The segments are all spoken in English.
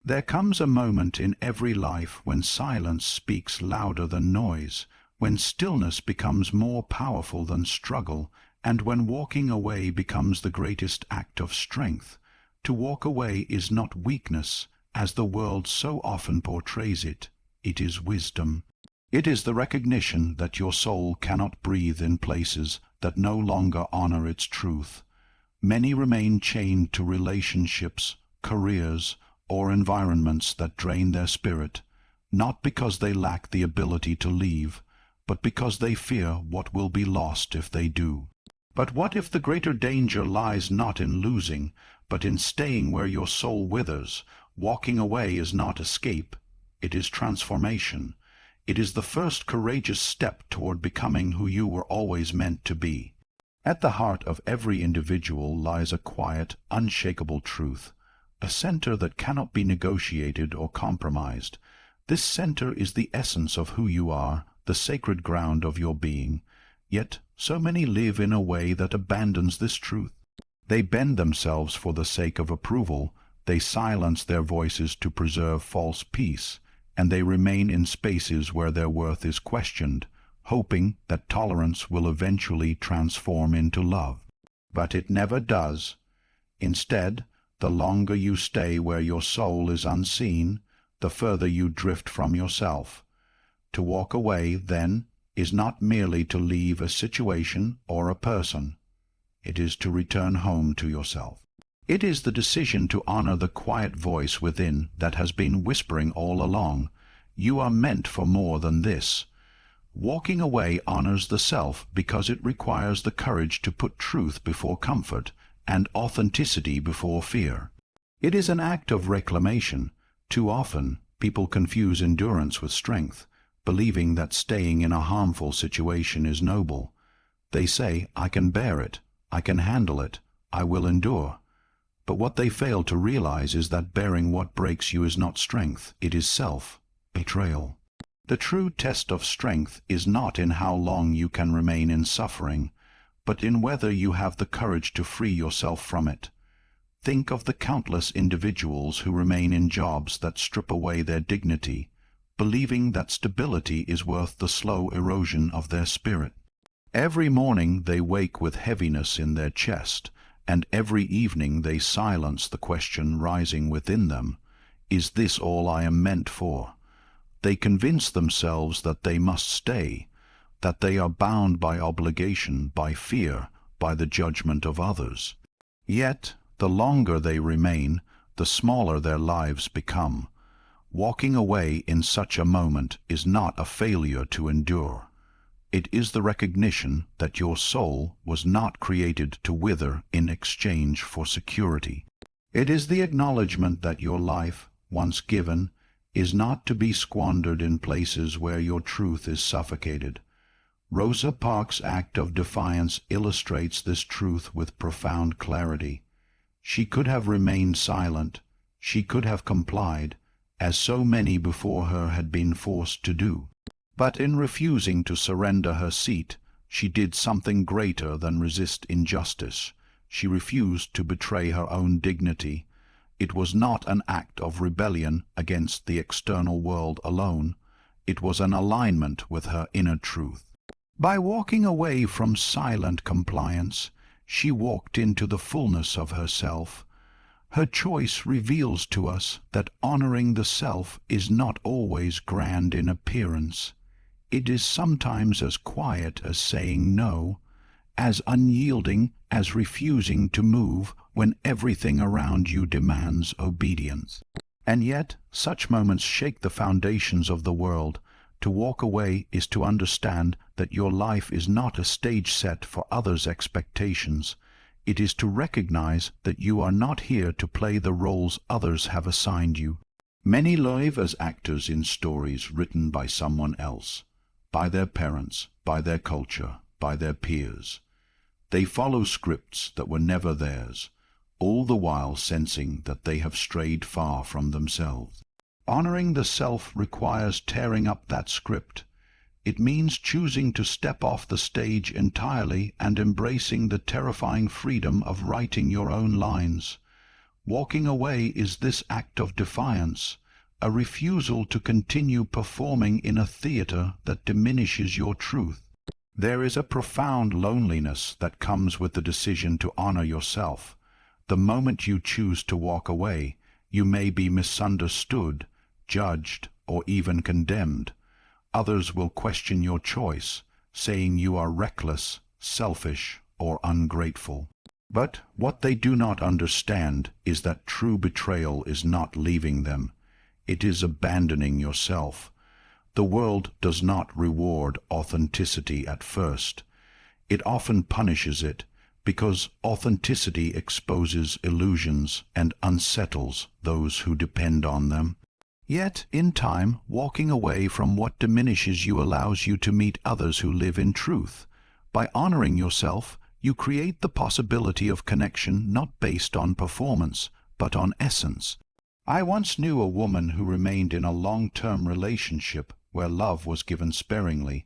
There comes a moment in every life when silence speaks louder than noise, when stillness becomes more powerful than struggle, and when walking away becomes the greatest act of strength. To walk away is not weakness, as the world so often portrays it. It is wisdom. It is the recognition that your soul cannot breathe in places that no longer honor its truth. Many remain chained to relationships, careers, or environments that drain their spirit, not because they lack the ability to leave, but because they fear what will be lost if they do. But what if the greater danger lies not in losing, but in staying where your soul withers? Walking away is not escape, it is transformation. It is the first courageous step toward becoming who you were always meant to be. At the heart of every individual lies a quiet, unshakable truth, a center that cannot be negotiated or compromised. This center is the essence of who you are, the sacred ground of your being. Yet so many live in a way that abandons this truth. They bend themselves for the sake of approval, they silence their voices to preserve false peace, and they remain in spaces where their worth is questioned, hoping that tolerance will eventually transform into love. But it never does. Instead, the longer you stay where your soul is unseen, the further you drift from yourself. To walk away, then, is not merely to leave a situation or a person. It is to return home to yourself. It is the decision to honor the quiet voice within that has been whispering all along, "You are meant for more than this." Walking away honors the self because it requires the courage to put truth before comfort and authenticity before fear. It is an act of reclamation. Too often, people confuse endurance with strength, believing that staying in a harmful situation is noble. They say, "I can bear it, I can handle it, I will endure." But what they fail to realize is that bearing what breaks you is not strength, it is self-betrayal. The true test of strength is not in how long you can remain in suffering, but in whether you have the courage to free yourself from it. Think of the countless individuals who remain in jobs that strip away their dignity, believing that stability is worth the slow erosion of their spirit. Every morning they wake with heaviness in their chest, and every evening they silence the question rising within them, "Is this all I am meant for?" They convince themselves that they must stay, that they are bound by obligation, by fear, by the judgment of others. Yet, the longer they remain, the smaller their lives become. Walking away in such a moment is not a failure to endure. It is the recognition that your soul was not created to wither in exchange for security. It is the acknowledgement that your life, once given, is not to be squandered in places where your truth is suffocated. Rosa Parks' act of defiance illustrates this truth with profound clarity. She could have remained silent, she could have complied, as so many before her had been forced to do. But in refusing to surrender her seat, she did something greater than resist injustice. She refused to betray her own dignity. It was not an act of rebellion against the external world alone. It was an alignment with her inner truth. By walking away from silent compliance, she walked into the fullness of herself. Her choice reveals to us that honoring the self is not always grand in appearance. It is sometimes as quiet as saying no, as unyielding as refusing to move when everything around you demands obedience. And yet, such moments shake the foundations of the world. To walk away is to understand that your life is not a stage set for others' expectations. It is to recognize that you are not here to play the roles others have assigned you. Many live as actors in stories written by someone else, by their parents, by their culture, by their peers. They follow scripts that were never theirs, all the while sensing that they have strayed far from themselves. Honoring the self requires tearing up that script. It means choosing to step off the stage entirely and embracing the terrifying freedom of writing your own lines. Walking away is this act of defiance, a refusal to continue performing in a theater that diminishes your truth. There is a profound loneliness that comes with the decision to honor yourself. The moment you choose to walk away, you may be misunderstood, judged, or even condemned. Others will question your choice, saying you are reckless, selfish, or ungrateful. But what they do not understand is that true betrayal is not leaving them. It is abandoning yourself. The world does not reward authenticity at first. It often punishes it, because authenticity exposes illusions and unsettles those who depend on them. Yet, in time, walking away from what diminishes you allows you to meet others who live in truth. By honoring yourself, you create the possibility of connection not based on performance, but on essence. I once knew a woman who remained in a long-term relationship where love was given sparingly,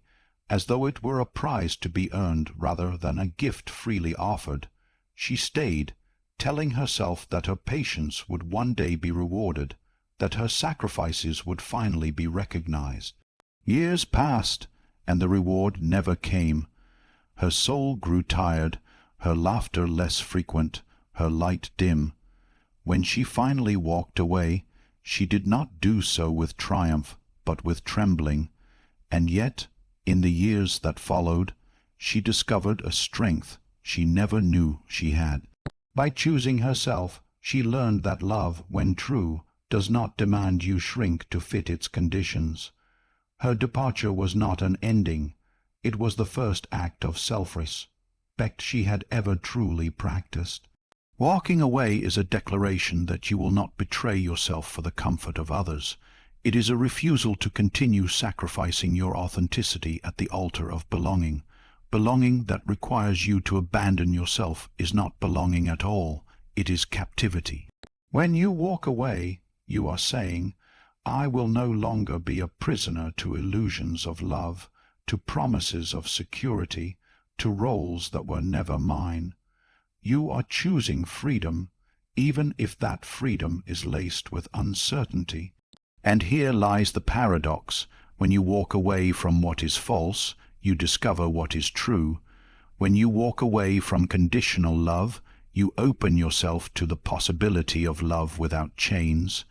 as though it were a prize to be earned rather than a gift freely offered. She stayed, telling herself that her patience would one day be rewarded, that her sacrifices would finally be recognized. Years passed, and the reward never came. Her soul grew tired, her laughter less frequent, her light dim. When she finally walked away, she did not do so with triumph, but with trembling. And yet, in the years that followed, she discovered a strength she never knew she had. By choosing herself, she learned that love, when true, does not demand you shrink to fit its conditions. Her departure was not an ending. It was the first act of self-respect she had ever truly practiced. Walking away is a declaration that you will not betray yourself for the comfort of others. It is a refusal to continue sacrificing your authenticity at the altar of belonging. Belonging that requires you to abandon yourself is not belonging at all. It is captivity. When you walk away, you are saying, I will no longer be a prisoner to illusions of love, to promises of security, to roles that were never mine. You are choosing freedom, even if that freedom is laced with uncertainty. And here lies the paradox. When you walk away from what is false, you discover what is true. When you walk away from conditional love, you open yourself to the possibility of love without chains.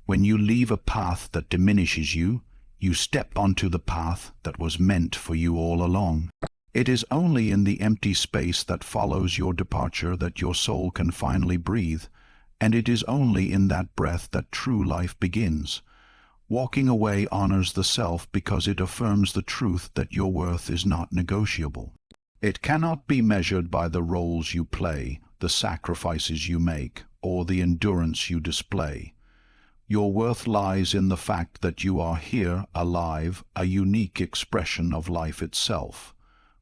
When you leave a path that diminishes you, you step onto the path that was meant for you all along. It is only in the empty space that follows your departure that your soul can finally breathe, and it is only in that breath that true life begins. Walking away honors the self because it affirms the truth that your worth is not negotiable. It cannot be measured by the roles you play, the sacrifices you make, or the endurance you display. Your worth lies in the fact that you are here, alive, a unique expression of life itself.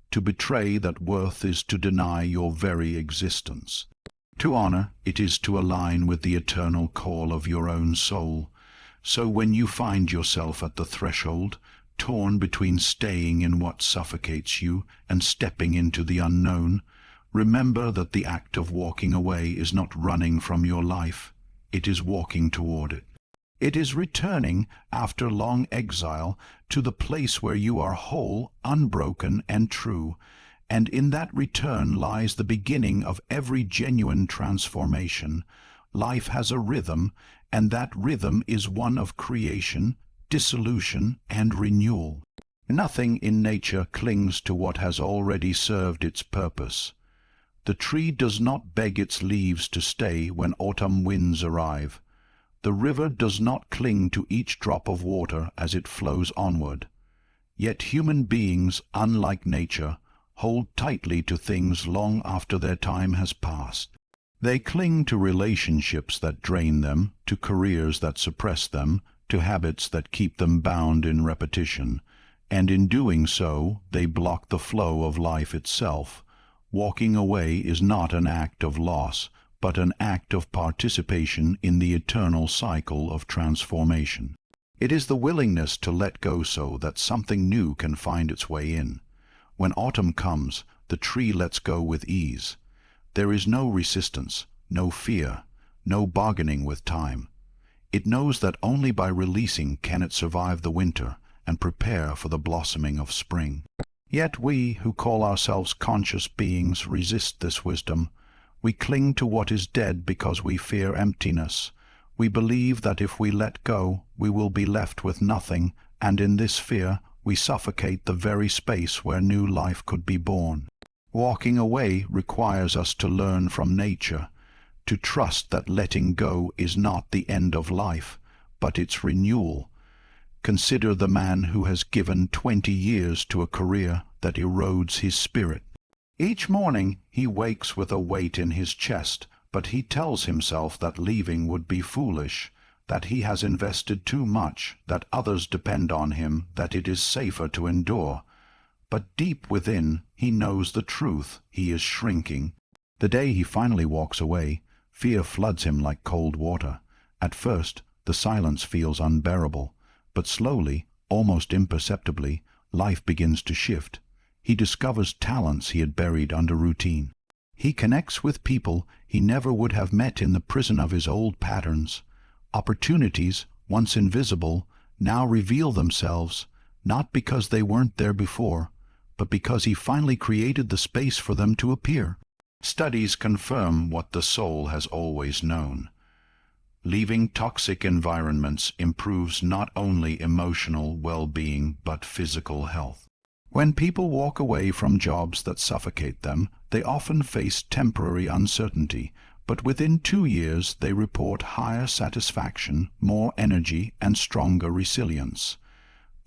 To betray that worth is to deny your very existence. To honor it is to align with the eternal call of your own soul. So when you find yourself at the threshold, torn between staying in what suffocates you and stepping into the unknown, remember that the act of walking away is not running from your life. It is walking toward it. It is returning, after long exile, to the place where you are whole, unbroken, and true, and in that return lies the beginning of every genuine transformation. Life has a rhythm, and that rhythm is one of creation, dissolution, and renewal. Nothing in nature clings to what has already served its purpose. The tree does not beg its leaves to stay when autumn winds arrive. The river does not cling to each drop of water as it flows onward. Yet human beings, unlike nature, hold tightly to things long after their time has passed. They cling to relationships that drain them, to careers that suppress them, to habits that keep them bound in repetition, and in doing so they block the flow of life itself. Walking away is not an act of loss, but an act of participation in the eternal cycle of transformation. It is the willingness to let go so that something new can find its way in. When autumn comes, the tree lets go with ease. There is no resistance, no fear, no bargaining with time. It knows that only by releasing can it survive the winter and prepare for the blossoming of spring. Yet we, who call ourselves conscious beings, resist this wisdom. We cling to what is dead because we fear emptiness. We believe that if we let go, we will be left with nothing, and in this fear we suffocate the very space where new life could be born. Walking away requires us to learn from nature, to trust that letting go is not the end of life, but its renewal. Consider the man who has given 20 years to a career that erodes his spirit. Each morning he wakes with a weight in his chest, but he tells himself that leaving would be foolish, that he has invested too much, that others depend on him, that it is safer to endure. But deep within he knows the truth. He is shrinking. The day he finally walks away, fear floods him like cold water. At first the silence feels unbearable, but slowly, almost imperceptibly, life begins to shift. He discovers talents he had buried under routine. He connects with people he never would have met in the prison of his old patterns. Opportunities, once invisible, now reveal themselves, not because they weren't there before, but because he finally created the space for them to appear. Studies confirm what the soul has always known. Leaving toxic environments improves not only emotional well-being but physical health. When people walk away from jobs that suffocate them, they often face temporary uncertainty, but within 2 years they report higher satisfaction, more energy, and stronger resilience.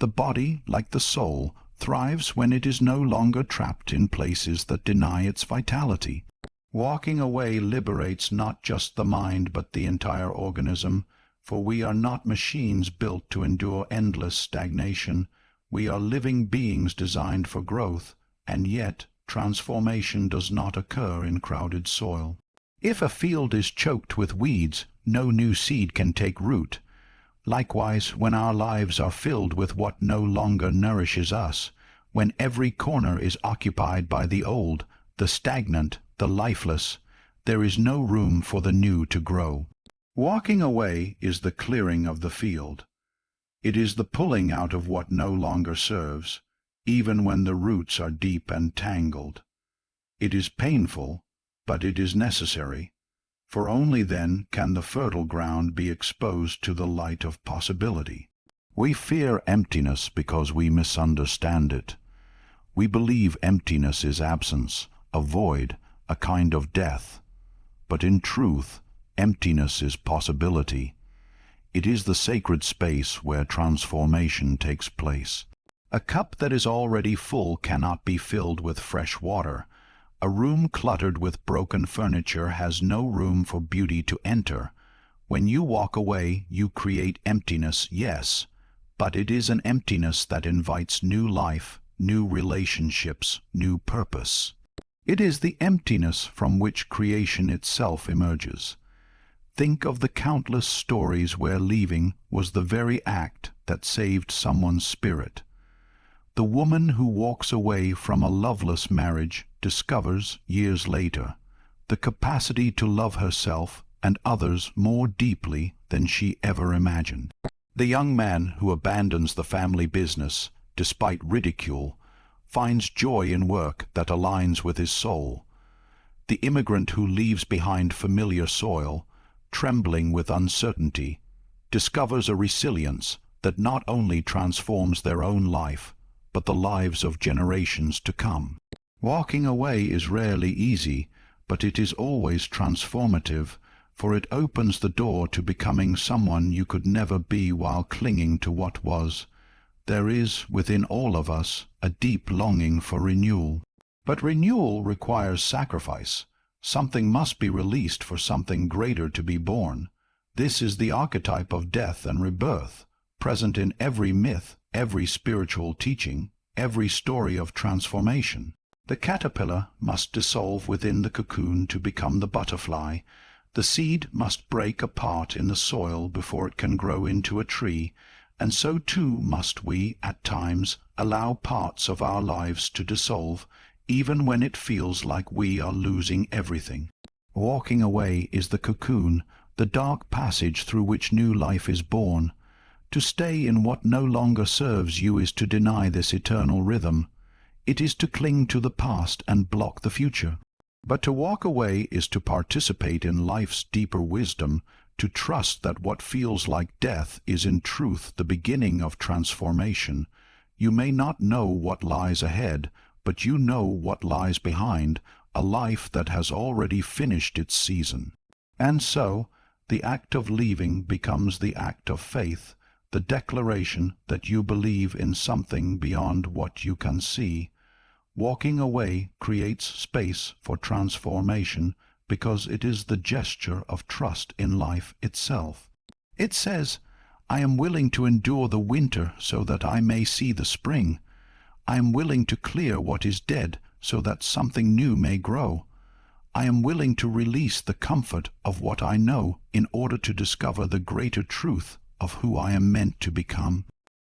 The body, like the soul, thrives when it is no longer trapped in places that deny its vitality. Walking away liberates not just the mind but the entire organism, for we are not machines built to endure endless stagnation. We are living beings designed for growth, and yet transformation does not occur in crowded soil. If a field is choked with weeds, no new seed can take root. Likewise, when our lives are filled with what no longer nourishes us, when every corner is occupied by the old, the stagnant, the lifeless, there is no room for the new to grow. Walking away is the clearing of the field. It is the pulling out of what no longer serves, even when the roots are deep and tangled. It is painful, but it is necessary, for only then can the fertile ground be exposed to the light of possibility. We fear emptiness because we misunderstand it. We believe emptiness is absence, a void, a kind of death. But in truth, emptiness is possibility. It is the sacred space where transformation takes place. A cup that is already full cannot be filled with fresh water. A room cluttered with broken furniture has no room for beauty to enter. When you walk away, you create emptiness, yes, but it is an emptiness that invites new life, new relationships, new purpose. It is the emptiness from which creation itself emerges. Think of the countless stories where leaving was the very act that saved someone's spirit. The woman who walks away from a loveless marriage discovers, years later, the capacity to love herself and others more deeply than she ever imagined. The young man who abandons the family business, despite ridicule, finds joy in work that aligns with his soul. The immigrant who leaves behind familiar soil, trembling with uncertainty, discovers a resilience that not only transforms their own life, but the lives of generations to come. Walking away is rarely easy, but it is always transformative, for it opens the door to becoming someone you could never be while clinging to what was. There is, within all of us, a deep longing for renewal. But renewal requires sacrifice. Something must be released for something greater to be born. This is the archetype of death and rebirth, present in every myth, every spiritual teaching, every story of transformation. The caterpillar must dissolve within the cocoon to become the butterfly. The seed must break apart in the soil before it can grow into a tree, and so too must we, at times, allow parts of our lives to dissolve, even when it feels like we are losing everything. Walking away is the cocoon, the dark passage through which new life is born. To stay in what no longer serves you is to deny this eternal rhythm. It is to cling to the past and block the future. But to walk away is to participate in life's deeper wisdom, to trust that what feels like death is in truth the beginning of transformation. You may not know what lies ahead, but you know what lies behind, a life that has already finished its season. And so, the act of leaving becomes the act of faith, the declaration that you believe in something beyond what you can see. Walking away creates space for transformation because it is the gesture of trust in life itself. It says, "I am willing to endure the winter so that I may see the spring. I am willing to clear what is dead so that something new may grow. I am willing to release the comfort of what I know in order to discover the greater truth of who I am meant to become."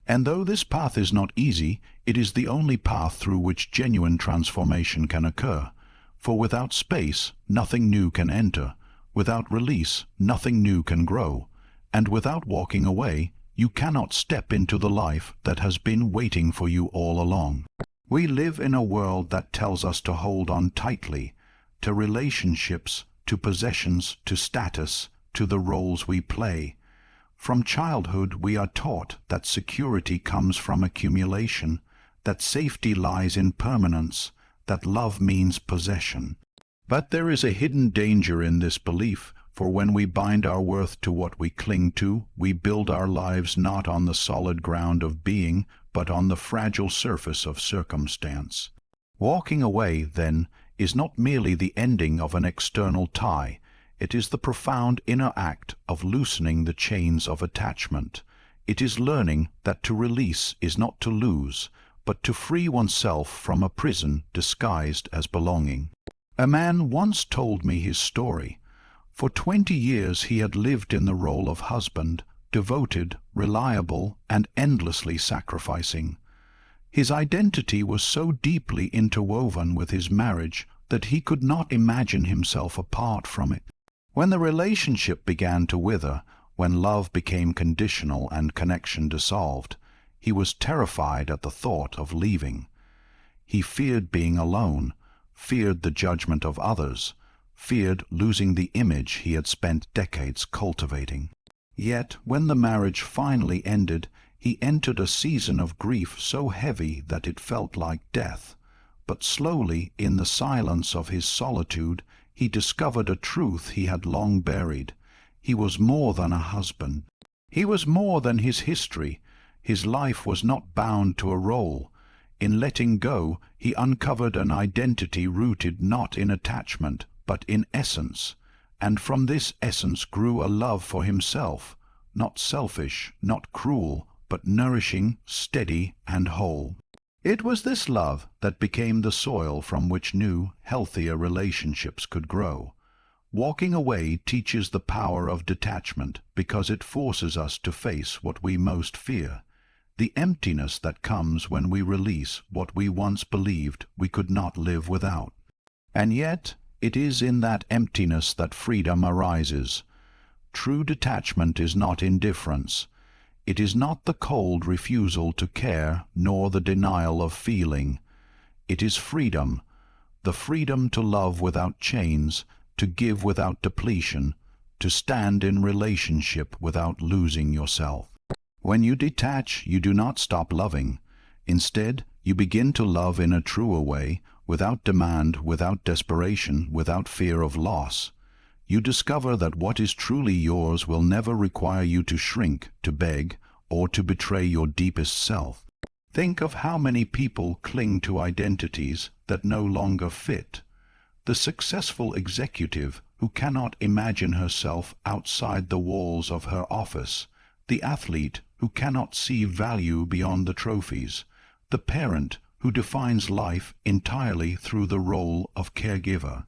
And though this path is not easy, it is the only path through which genuine transformation can occur. For without space, nothing new can enter. Without release, nothing new can grow. And without walking away, you cannot step into the life that has been waiting for you all along. We live in a world that tells us to hold on tightly, to relationships, to possessions, to status, to the roles we play. From childhood we are taught that security comes from accumulation, that safety lies in permanence, that love means possession. But there is a hidden danger in this belief, for when we bind our worth to what we cling to, we build our lives not on the solid ground of being, but on the fragile surface of circumstance. Walking away, then, is not merely the ending of an external tie. It is the profound inner act of loosening the chains of attachment. It is learning that to release is not to lose, but to free oneself from a prison disguised as belonging. A man once told me his story. For 20 years he had lived in the role of husband, devoted, reliable, and endlessly sacrificing. His identity was so deeply interwoven with his marriage that he could not imagine himself apart from it. When the relationship began to wither, when love became conditional and connection dissolved, he was terrified at the thought of leaving. He feared being alone, feared the judgment of others, feared losing the image he had spent decades cultivating. Yet, when the marriage finally ended, he entered a season of grief so heavy that it felt like death. But slowly, in the silence of his solitude, he discovered a truth he had long buried. He was more than a husband. He was more than his history. His life was not bound to a role. In letting go, he uncovered an identity rooted not in attachment, but in essence. And from this essence grew a love for himself, not selfish, not cruel, but nourishing, steady, and whole. It was this love that became the soil from which new, healthier relationships could grow. Walking away teaches the power of detachment because it forces us to face what we most fear, the emptiness that comes when we release what we once believed we could not live without. And yet, it is in that emptiness that freedom arises. True detachment is not indifference. It is not the cold refusal to care, nor the denial of feeling. It is freedom, the freedom to love without chains, to give without depletion, to stand in relationship without losing yourself. When you detach, you do not stop loving. Instead, you begin to love in a truer way, without demand, without desperation, without fear of loss. You discover that what is truly yours will never require you to shrink, to beg, or to betray your deepest self. Think of how many people cling to identities that no longer fit. The successful executive who cannot imagine herself outside the walls of her office, the athlete who cannot see value beyond the trophies, the parent who defines life entirely through the role of caregiver.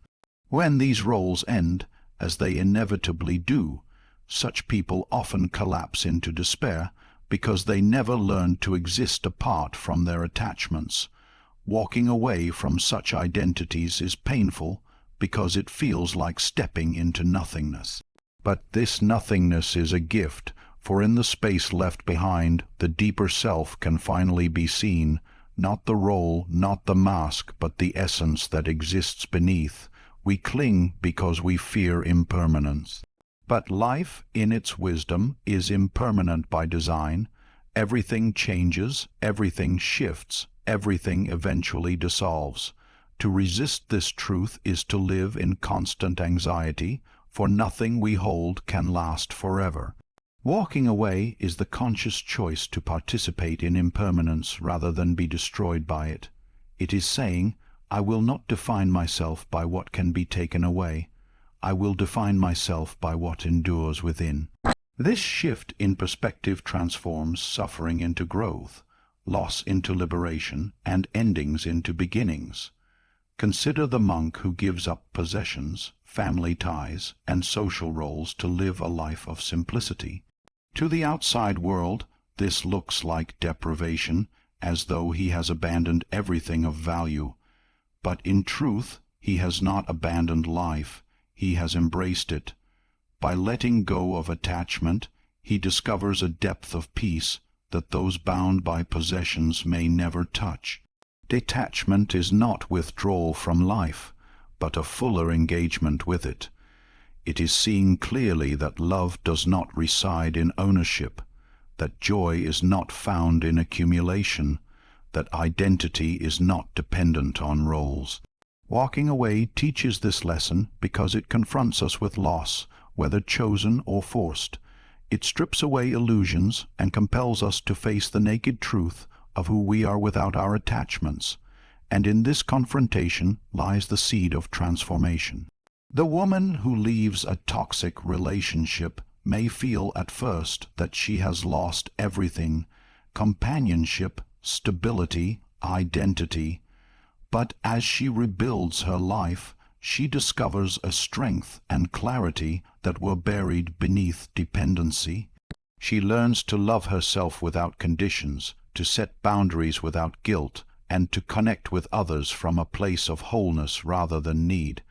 When these roles end, as they inevitably do, such people often collapse into despair because they never learn to exist apart from their attachments. Walking away from such identities is painful because it feels like stepping into nothingness. But this nothingness is a gift, for in the space left behind, the deeper self can finally be seen, not the role, not the mask, but the essence that exists beneath. We cling because we fear impermanence. But life, in its wisdom, is impermanent by design. Everything changes, everything shifts, everything eventually dissolves. To resist this truth is to live in constant anxiety, for nothing we hold can last forever. Walking away is the conscious choice to participate in impermanence rather than be destroyed by it. It is saying, I will not define myself by what can be taken away. I will define myself by what endures within. This shift in perspective transforms suffering into growth, loss into liberation, and endings into beginnings. Consider the monk who gives up possessions, family ties, and social roles to live a life of simplicity. To the outside world, this looks like deprivation, as though he has abandoned everything of value. But in truth, he has not abandoned life, he has embraced it. By letting go of attachment, he discovers a depth of peace that those bound by possessions may never touch. Detachment is not withdrawal from life, but a fuller engagement with it. It is seeing clearly that love does not reside in ownership, that joy is not found in accumulation, that identity is not dependent on roles. Walking away teaches this lesson because it confronts us with loss, whether chosen or forced. It strips away illusions and compels us to face the naked truth of who we are without our attachments, and in this confrontation lies the seed of transformation. The woman who leaves a toxic relationship may feel at first that she has lost everything: companionship, stability, identity. But as she rebuilds her life, she discovers a strength and clarity that were buried beneath dependency. She learns to love herself without conditions, to set boundaries without guilt, and to connect with others from a place of wholeness rather than need.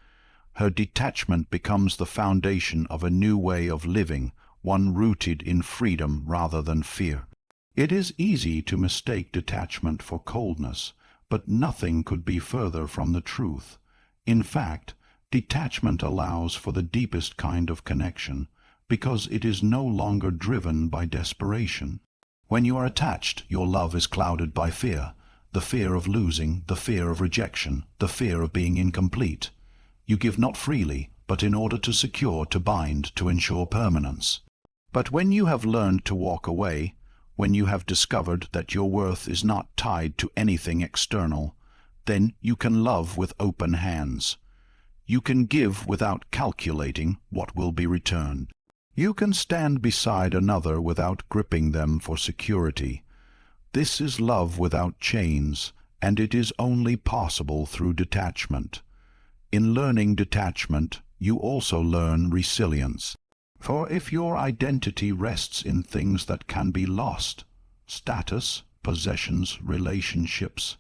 Her detachment becomes the foundation of a new way of living, one rooted in freedom rather than fear. It is easy to mistake detachment for coldness, but nothing could be further from the truth. In fact, detachment allows for the deepest kind of connection, because it is no longer driven by desperation. When you are attached, your love is clouded by fear, the fear of losing, the fear of rejection, the fear of being incomplete. You give not freely, but in order to secure, to bind, to ensure permanence. But when you have learned to walk away, when you have discovered that your worth is not tied to anything external, then you can love with open hands. You can give without calculating what will be returned. You can stand beside another without gripping them for security. This is love without chains, and it is only possible through detachment. In learning detachment, you also learn resilience. For if your identity rests in things that can be lost, status, possessions, relationships,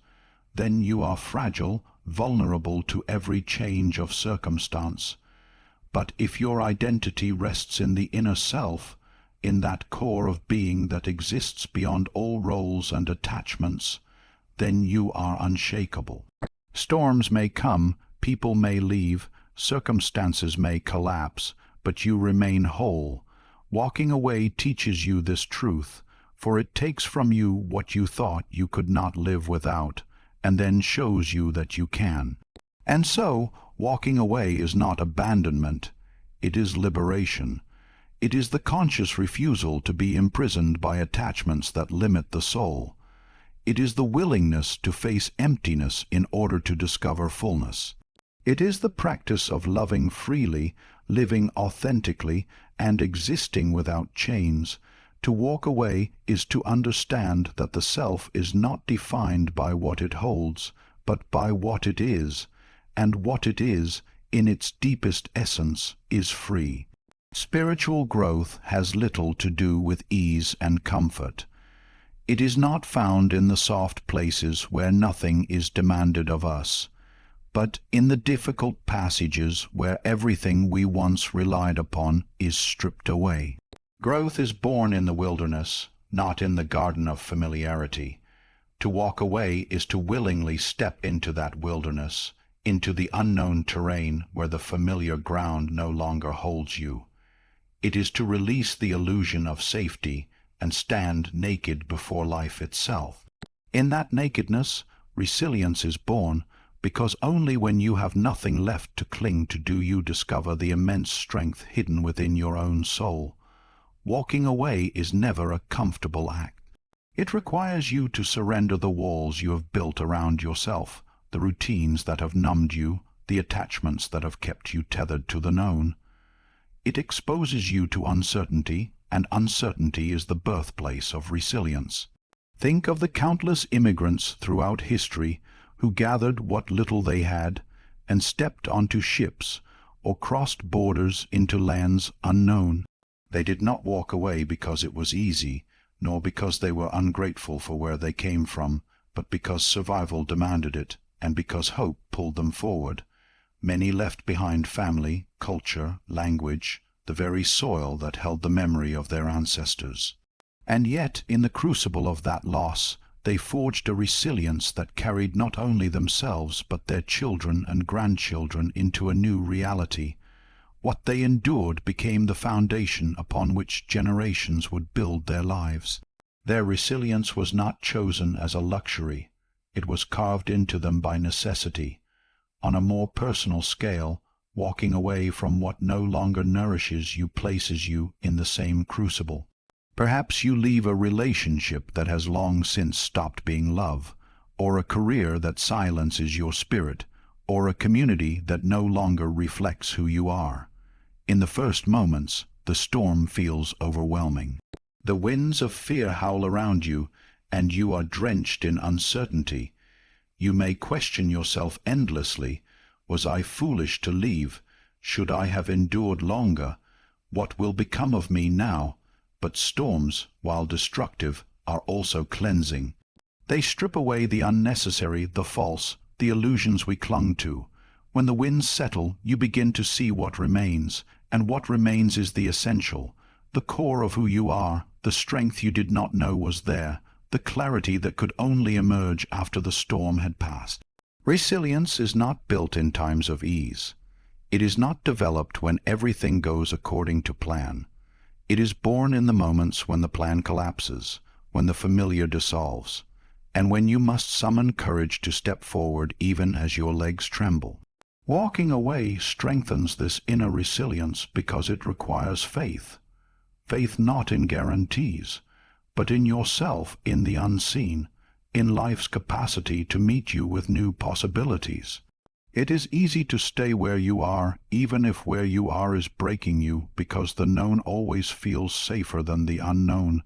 then you are fragile, vulnerable to every change of circumstance. But if your identity rests in the inner self, in that core of being that exists beyond all roles and attachments, then you are unshakable. Storms may come, people may leave, circumstances may collapse, but you remain whole. Walking away teaches you this truth, for it takes from you what you thought you could not live without, and then shows you that you can. And so, walking away is not abandonment, it is liberation. It is the conscious refusal to be imprisoned by attachments that limit the soul. It is the willingness to face emptiness in order to discover fullness. It is the practice of loving freely, living authentically, and existing without chains. To walk away is to understand that the self is not defined by what it holds, but by what it is, and what it is, in its deepest essence, is free. Spiritual growth has little to do with ease and comfort. It is not found in the soft places where nothing is demanded of us, but in the difficult passages where everything we once relied upon is stripped away. Growth is born in the wilderness, not in the garden of familiarity. To walk away is to willingly step into that wilderness, into the unknown terrain where the familiar ground no longer holds you. It is to release the illusion of safety and stand naked before life itself. In that nakedness, resilience is born, because only when you have nothing left to cling to do you discover the immense strength hidden within your own soul. Walking away is never a comfortable act. It requires you to surrender the walls you have built around yourself, the routines that have numbed you, the attachments that have kept you tethered to the known. It exposes you to uncertainty, and uncertainty is the birthplace of resilience. Think of the countless immigrants throughout history who gathered what little they had and stepped onto ships or crossed borders into lands unknown. They did not walk away because it was easy, nor because they were ungrateful for where they came from, but because survival demanded it, and because hope pulled them forward. Many left behind family, culture, language, the very soil that held the memory of their ancestors. And yet, in the crucible of that loss, they forged a resilience that carried not only themselves but their children and grandchildren into a new reality. What they endured became the foundation upon which generations would build their lives. Their resilience was not chosen as a luxury. It was carved into them by necessity. On a more personal scale, walking away from what no longer nourishes you places you in the same crucible. Perhaps you leave a relationship that has long since stopped being love, or a career that silences your spirit, or a community that no longer reflects who you are. In the first moments, the storm feels overwhelming. The winds of fear howl around you, and you are drenched in uncertainty. You may question yourself endlessly. Was I foolish to leave? Should I have endured longer? What will become of me now? But storms, while destructive, are also cleansing. They strip away the unnecessary, the false, the illusions we clung to. When the winds settle, you begin to see what remains, and what remains is the essential, the core of who you are, the strength you did not know was there, the clarity that could only emerge after the storm had passed. Resilience is not built in times of ease. It is not developed when everything goes according to plan. It is born in the moments when the plan collapses, when the familiar dissolves, and when you must summon courage to step forward even as your legs tremble. Walking away strengthens this inner resilience because it requires faith. Faith not in guarantees, but in yourself, in the unseen, in life's capacity to meet you with new possibilities. It is easy to stay where you are, even if where you are is breaking you, because the known always feels safer than the unknown.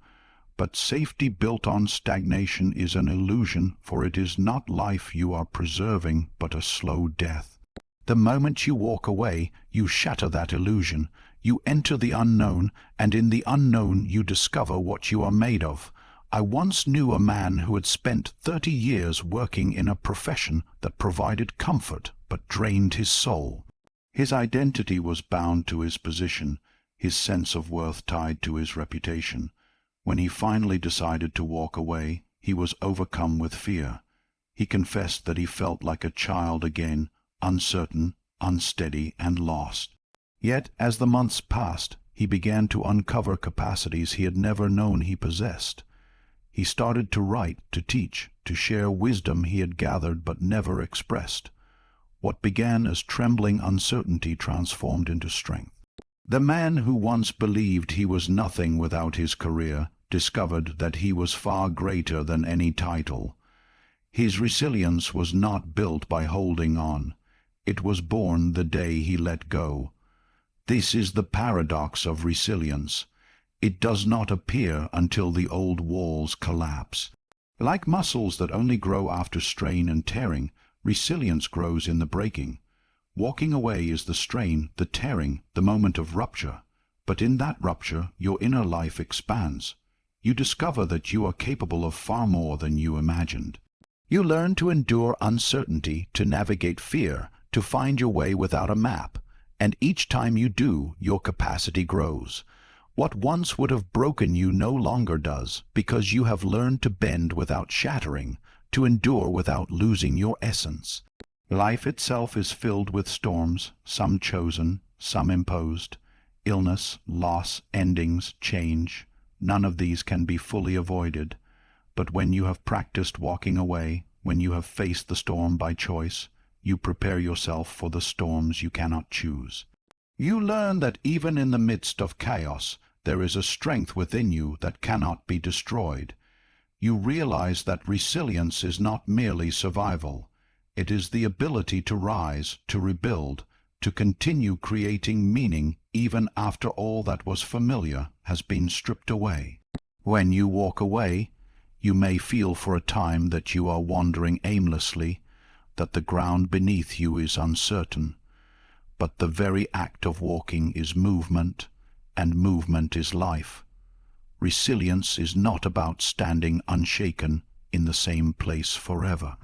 But safety built on stagnation is an illusion, for it is not life you are preserving, but a slow death. The moment you walk away, you shatter that illusion. You enter the unknown, and in the unknown you discover what you are made of. I once knew a man who had spent 30 years working in a profession that provided comfort but drained his soul. His identity was bound to his position, his sense of worth tied to his reputation. When he finally decided to walk away, he was overcome with fear. He confessed that he felt like a child again, uncertain, unsteady, and lost. Yet, as the months passed, he began to uncover capacities he had never known he possessed. He started to write, to teach, to share wisdom he had gathered but never expressed. What began as trembling uncertainty transformed into strength. The man who once believed he was nothing without his career discovered that he was far greater than any title. His resilience was not built by holding on. It was born the day he let go. This is the paradox of resilience. It does not appear until the old walls collapse. Like muscles that only grow after strain and tearing, resilience grows in the breaking. Walking away is the strain, the tearing, the moment of rupture. But in that rupture, your inner life expands. You discover that you are capable of far more than you imagined. You learn to endure uncertainty, to navigate fear, to find your way without a map, and each time you do, your capacity grows. What once would have broken you no longer does, because you have learned to bend without shattering, to endure without losing your essence. Life itself is filled with storms, some chosen, some imposed. Illness, loss, endings, change. None of these can be fully avoided. But when you have practiced walking away, when you have faced the storm by choice, you prepare yourself for the storms you cannot choose. You learn that even in the midst of chaos, there is a strength within you that cannot be destroyed. You realize that resilience is not merely survival. It is the ability to rise, to rebuild, to continue creating meaning even after all that was familiar has been stripped away. When you walk away, you may feel for a time that you are wandering aimlessly, that the ground beneath you is uncertain. But the very act of walking is movement, and movement is life. Resilience is not about standing unshaken in the same place forever.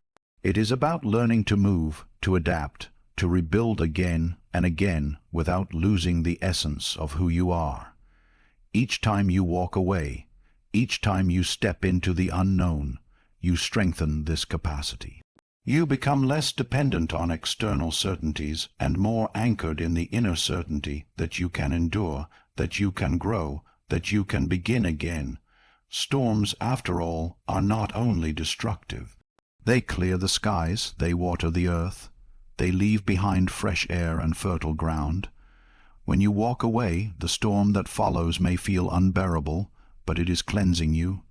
It is about learning to move, to adapt, to rebuild again and again without losing the essence of who you are. Each time you walk away, each time you step into the unknown, you strengthen this capacity. You become less dependent on external certainties and more anchored in the inner certainty that you can endure, that you can grow, that you can begin again. Storms, after all, are not only destructive. They clear the skies, they water the earth, they leave behind fresh air and fertile ground. When you walk away, the storm that follows may feel unbearable, but it is cleansing you.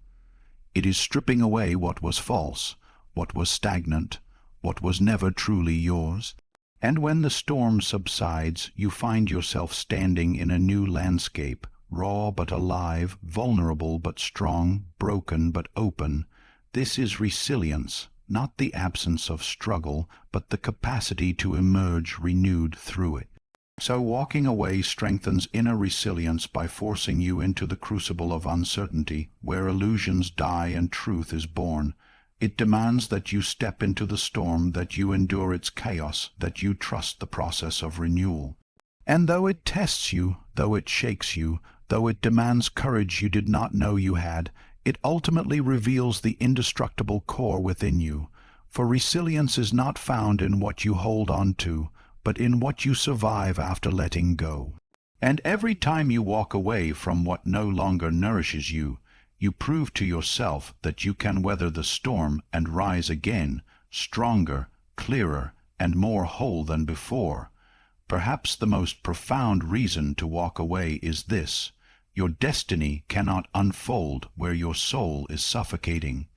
It is stripping away what was false, what was stagnant, what was never truly yours. And when the storm subsides, you find yourself standing in a new landscape, raw but alive, vulnerable but strong, broken but open. This is resilience, not the absence of struggle, but the capacity to emerge renewed through it. So walking away strengthens inner resilience by forcing you into the crucible of uncertainty, where illusions die and truth is born. It demands that you step into the storm, that you endure its chaos, that you trust the process of renewal. And though it tests you, though it shakes you, though it demands courage you did not know you had, it ultimately reveals the indestructible core within you. For resilience is not found in what you hold on to, but in what you survive after letting go. And every time you walk away from what no longer nourishes you, you prove to yourself that you can weather the storm and rise again, stronger, clearer, and more whole than before. Perhaps the most profound reason to walk away is this: your destiny cannot unfold where your soul is suffocating.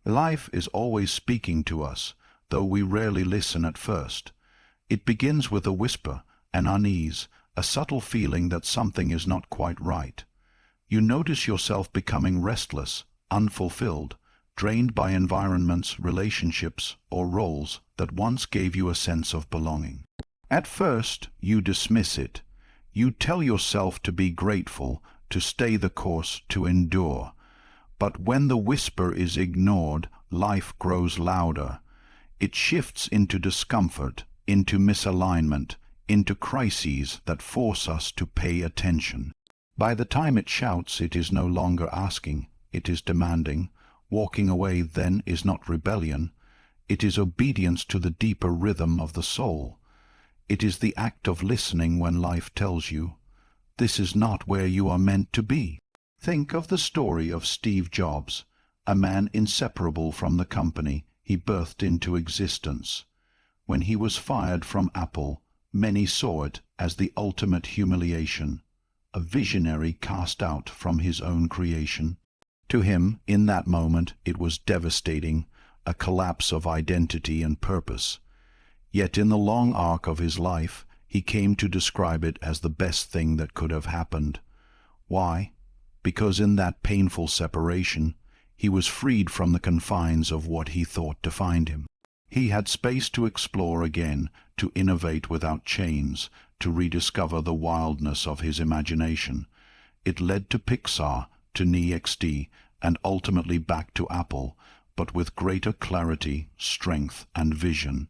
Life is always speaking to us, though we rarely listen at first. It begins with a whisper, an unease, a subtle feeling that something is not quite right. You notice yourself becoming restless, unfulfilled, drained by environments, relationships, or roles that once gave you a sense of belonging. At first, you dismiss it. You tell yourself to be grateful, to stay the course, to endure. But when the whisper is ignored, life grows louder. It shifts into discomfort, into misalignment, into crises that force us to pay attention. By the time it shouts, it is no longer asking, it is demanding. Walking away, then, is not rebellion. It is obedience to the deeper rhythm of the soul. It is the act of listening when life tells you, this is not where you are meant to be. Think of the story of Steve Jobs, a man inseparable from the company he birthed into existence. When he was fired from Apple, many saw it as the ultimate humiliation, a visionary cast out from his own creation. To him, in that moment, it was devastating, a collapse of identity and purpose. Yet in the long arc of his life, he came to describe it as the best thing that could have happened. Why? Because in that painful separation, he was freed from the confines of what he thought defined him. He had space to explore again, to innovate without chains, to rediscover the wildness of his imagination. It led to Pixar, to NXT, and ultimately back to Apple. but with greater clarity, strength, and vision.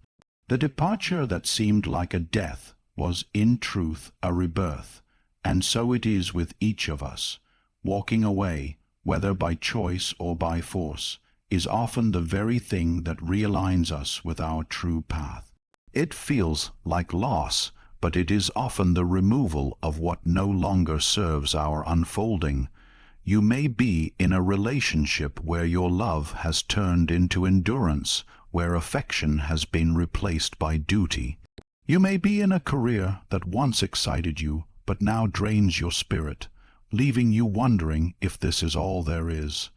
The departure that seemed like a death was in truth a rebirth, and so it is with each of us. Walking away, whether by choice or by force, is often the very thing that realigns us with our true path. It feels like loss, but it is often the removal of what no longer serves our unfolding. You may be in a relationship where your love has turned into endurance, where affection has been replaced by duty. You may be in a career that once excited you, but now drains your spirit, leaving you wondering if this is all there is.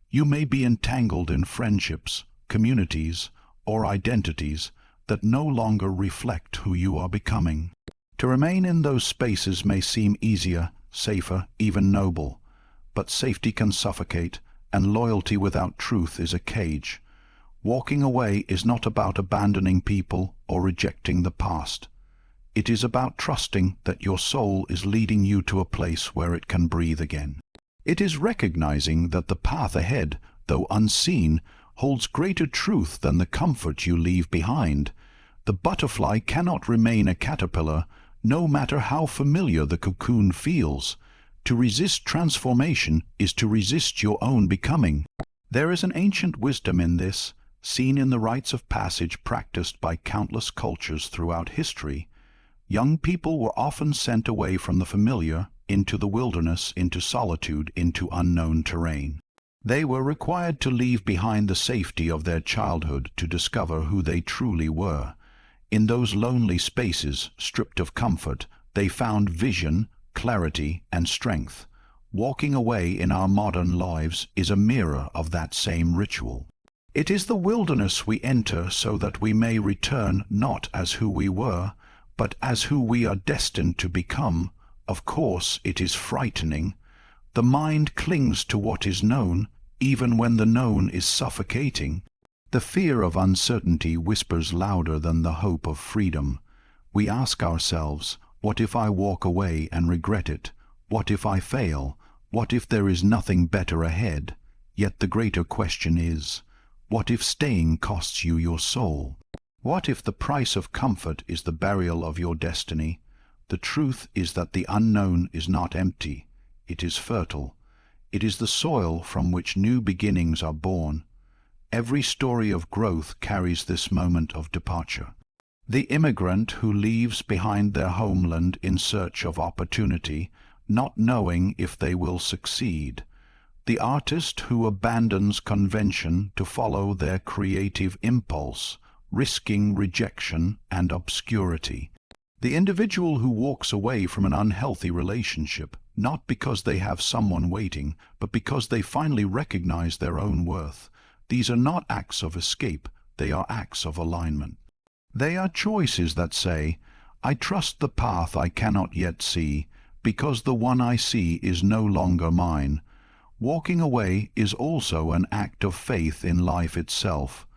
You may be entangled in friendships, communities, or identities that no longer reflect who you are becoming. To remain in those spaces may seem easier, safer, even noble, but safety can suffocate, and loyalty without truth is a cage. Walking away is not about abandoning people or rejecting the past. It is about trusting that your soul is leading you to a place where it can breathe again. It is recognizing that the path ahead, though unseen, holds greater truth than the comfort you leave behind. The butterfly cannot remain a caterpillar, no matter how familiar the cocoon feels. To resist transformation is to resist your own becoming. There is an ancient wisdom in this, seen in the rites of passage practiced by countless cultures throughout history. Young people were often sent away from the familiar, into the wilderness, into solitude, into unknown terrain. They were required to leave behind the safety of their childhood to discover who they truly were. In those lonely spaces, stripped of comfort, they found vision, clarity, and strength. Walking away in our modern lives is a mirror of that same ritual. It is the wilderness we enter so that we may return not as who we were, but as who we are destined to become. Of course, it is frightening. The mind clings to what is known, even when the known is suffocating. The fear of uncertainty whispers louder than the hope of freedom. We ask ourselves, what if I walk away and regret it? What if I fail? What if there is nothing better ahead? Yet the greater question is, what if staying costs you your soul? What if the price of comfort is the burial of your destiny? The truth is that the unknown is not empty. It is fertile. It is the soil from which new beginnings are born. Every story of growth carries this moment of departure. The immigrant who leaves behind their homeland in search of opportunity, not knowing if they will succeed. The artist who abandons convention to follow their creative impulse, risking rejection and obscurity. The individual who walks away from an unhealthy relationship, not because they have someone waiting, but because they finally recognize their own worth. These are not acts of escape, they are acts of alignment. They are choices that say, I trust the path I cannot yet see, because the one I see is no longer mine. Walking away is also an act of faith in life itself.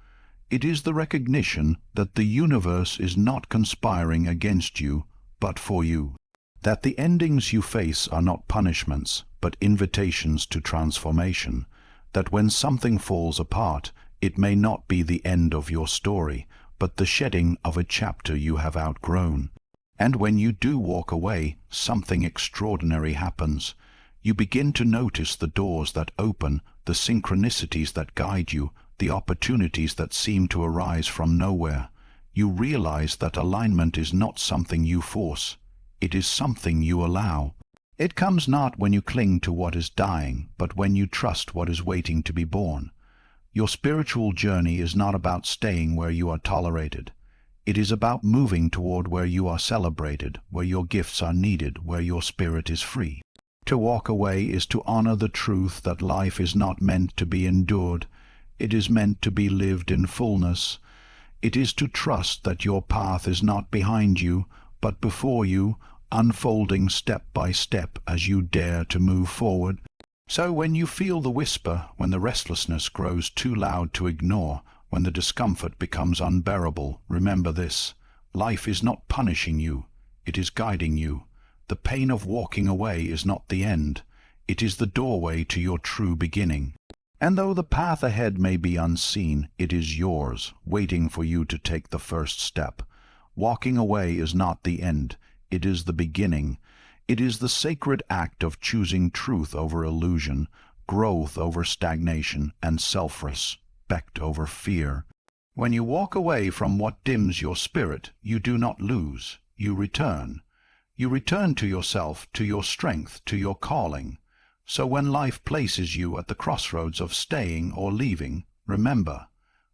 It is the recognition that the universe is not conspiring against you, but for you. That the endings you face are not punishments, but invitations to transformation. That when something falls apart, it may not be the end of your story, but the shedding of a chapter you have outgrown. And when you do walk away, something extraordinary happens. You begin to notice the doors that open, the synchronicities that guide you, the opportunities that seem to arise from nowhere. You realize that alignment is not something you force. It is something you allow. It comes not when you cling to what is dying, but when you trust what is waiting to be born. Your spiritual journey is not about staying where you are tolerated. It is about moving toward where you are celebrated, where your gifts are needed, where your spirit is free. To walk away is to honor the truth that life is not meant to be endured. It is meant to be lived in fullness. It is to trust that your path is not behind you, but before you, unfolding step by step as you dare to move forward. So when you feel the whisper, when the restlessness grows too loud to ignore, when the discomfort becomes unbearable, remember this: life is not punishing you, it is guiding you. The pain of walking away is not the end, it is the doorway to your true beginning. And though the path ahead may be unseen, it is yours, waiting for you to take the first step. Walking away is not the end, it is the beginning. It is the sacred act of choosing truth over illusion, growth over stagnation, and self-respect over fear. When you walk away from what dims your spirit, you do not lose, you return. You return to yourself, to your strength, to your calling. So when life places you at the crossroads of staying or leaving, remember,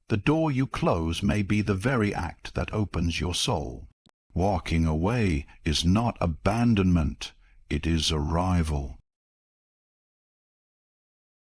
the door you close may be the very act that opens your soul. Walking away is not abandonment, it is arrival.